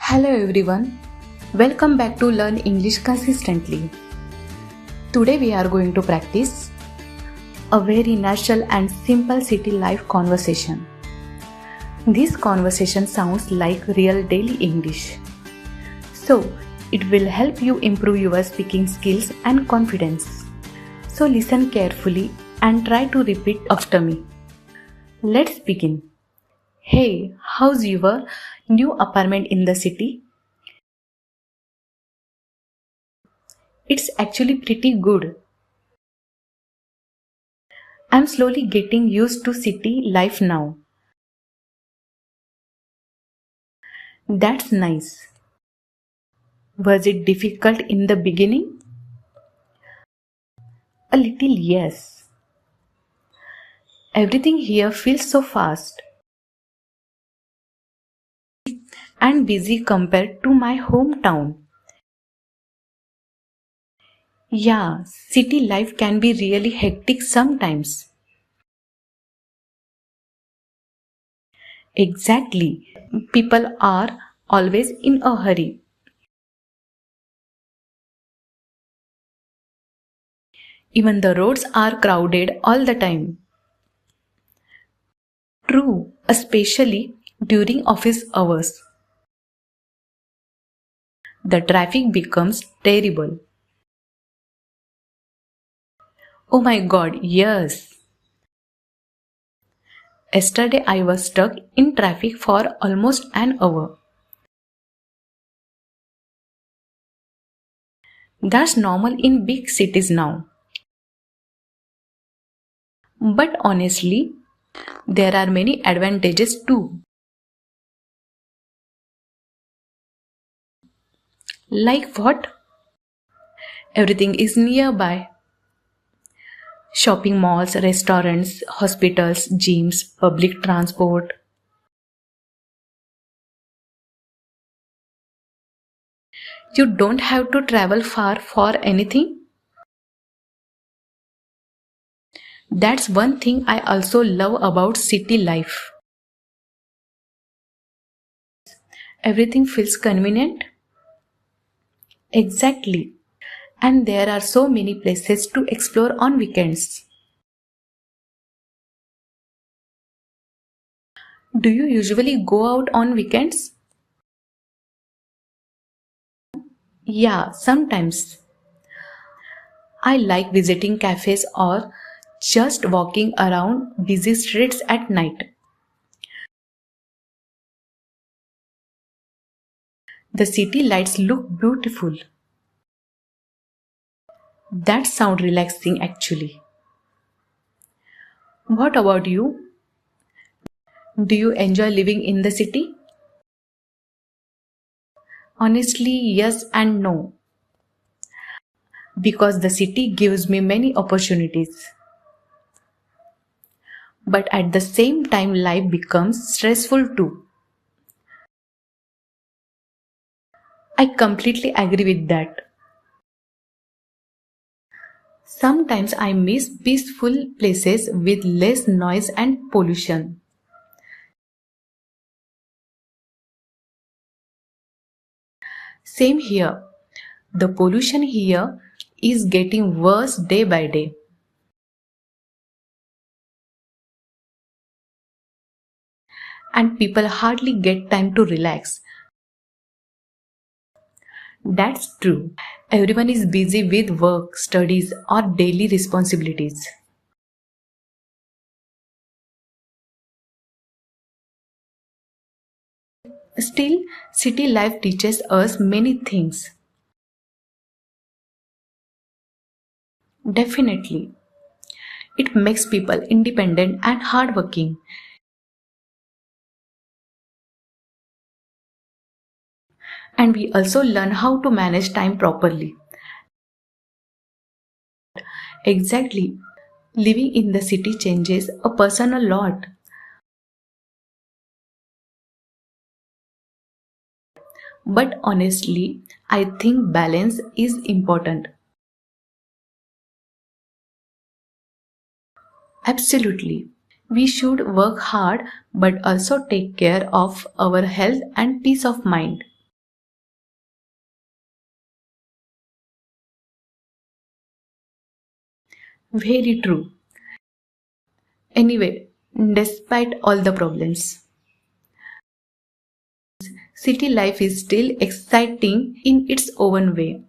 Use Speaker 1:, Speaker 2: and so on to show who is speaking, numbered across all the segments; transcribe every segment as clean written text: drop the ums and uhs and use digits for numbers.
Speaker 1: Hello everyone, welcome back to Learn English Consistently. Today we are going to practice a very natural and simple city life conversation. This conversation sounds like real daily English. So, it will help you improve your speaking skills and confidence. So listen carefully and try to repeat after me. Let's begin. Hey, how's your new apartment in the city? It's actually pretty good. I'm slowly getting used to city life now. That's nice. Was it difficult in the beginning? A little, yes. Everything here feels so fast and busy compared to my hometown. Yeah, city life can be really hectic sometimes. Exactly. People are always in a hurry. Even the roads are crowded all the time. True, especially during office hours. The traffic becomes terrible. Oh my god, yes. Yesterday I was stuck in traffic for almost an hour. That's normal in big cities now. But honestly, there are many advantages too. Like what? Everything is nearby. Shopping malls, restaurants, hospitals, gyms, public transport. You don't have to travel far for anything. That's one thing I also love about city life. Everything feels convenient. Exactly. And there are so many places to explore on weekends. Do you usually go out on weekends? Yeah, sometimes. I like visiting cafes or just walking around busy streets at night. The city lights look beautiful. That sounds relaxing actually. What about you? Do you enjoy living in the city? Honestly, yes and no. Because the city gives me many opportunities. But at the same time, life becomes stressful too. I completely agree with that. Sometimes I miss peaceful places with less noise and pollution. Same here. The pollution here is getting worse day by day. And people hardly get time to relax. That's true. Everyone is busy with work, studies, or daily responsibilities. Still, city life teaches us many things. Definitely. It makes people independent and hardworking. And we also learn how to manage time properly. Exactly. Living in the city changes a person a lot. But honestly, I think balance is important. Absolutely. We should work hard but also take care of our health and peace of mind. Very true. Anyway, despite all the problems, city life is still exciting in its own way.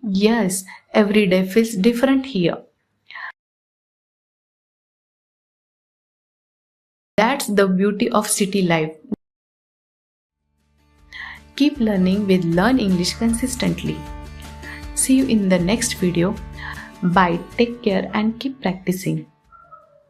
Speaker 1: Yes, every day feels different here. That's the beauty of city life. Keep learning with Learn English consistently. See you in the next video. Bye, take care and keep practicing.